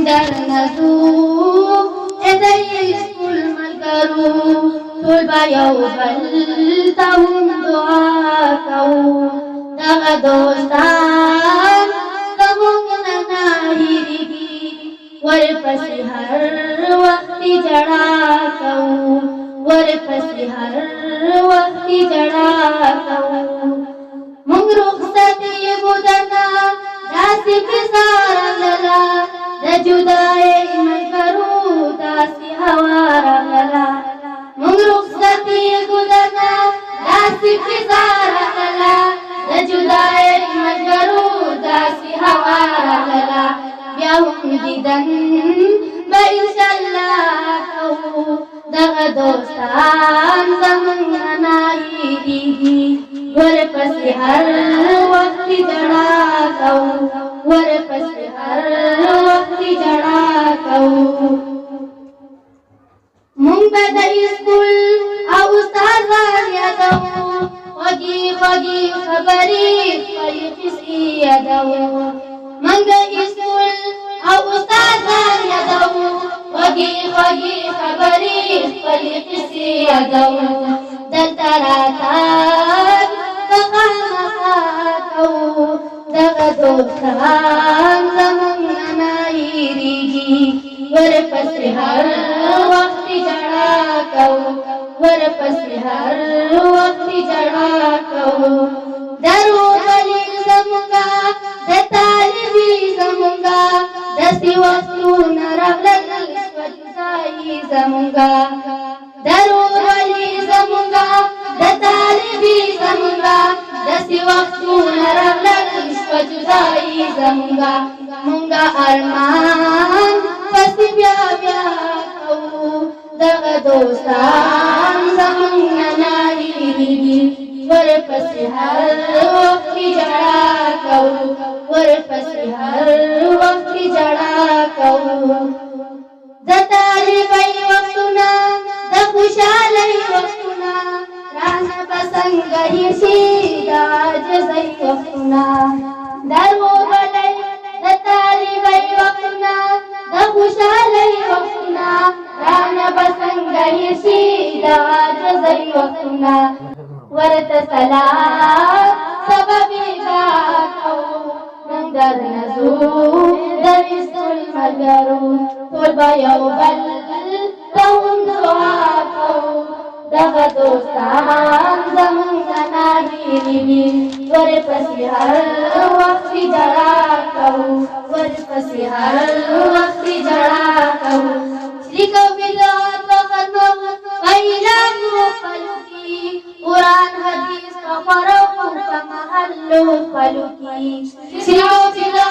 در نزو ادای اسکول ملګرو ټول به یو بل ته هم دعا کوو دغه دوستان زموږ نه نه هېرېږي ورپسې هر وخت ژړا کوو ورپسې هر وخت ژړا کوو موږ رخصت یو درنه داسې فضا راغله د جدایۍ ملګرو داسې هوا راغله موږ رخصت یو درنه داسې فضا راغله د جدایۍ ملګرو داسې هوا راغله بیا هم دیدن به انشاءالله کوو دغه دوستان زموږ نه هېرېږي ورپسې هر وخت ژړا کوو ورپسې هر وخت ژړا کوو موږ به د اسکول او استادان یادوو خوږې خوږې خبرې خپلې قصې یادوو موږ د اسکول او استادان یادوو خوږې خوږې خبرې خپلې قصې یادوو دلته راتګ خامخا کوو دغه دوستان زموږ نه هېرېږي ورپسې هر وخت ژړا کوو ورپسې هر وخت ژړا کوو دروغلي زموږه د طالبي زموږه داسې وختونه راغلل شوه جدایي زموږه دروغلي زموږه د طالبي زموږه داسې وختونه راغلل شوه جدایي زموږه موږه ارمان پسې بیا بیا کوو دغه دوستان زموږ نه هېرېږي ورپسې هر وخت ژړا کوو ورپسې هر وخت ژړا کوو د طالبۍ وختونه د خوشحالۍ وختونه رانه به څنګه هېر شي د عاجزۍ وختونه دروغلۍ د طالبۍ وختونه د خوشحالۍ وختونه رانه به څنګه هېر شي د عاجزۍ وختونه ورته سلام سبب دا کوو موږ درنه ځو د اسکول ملګرو ټول به یو بل ته هم دعا کوو دغه دوستان زموږ نه هېرېږي ورپسې هر وخت ژړا کوو ورپسې هر وخت ژړا کوو شریک او بدعت به ختموو په علاجو خپلو کې قرآن حدیث په خورو په محلو خپلو کې شریک او بدعت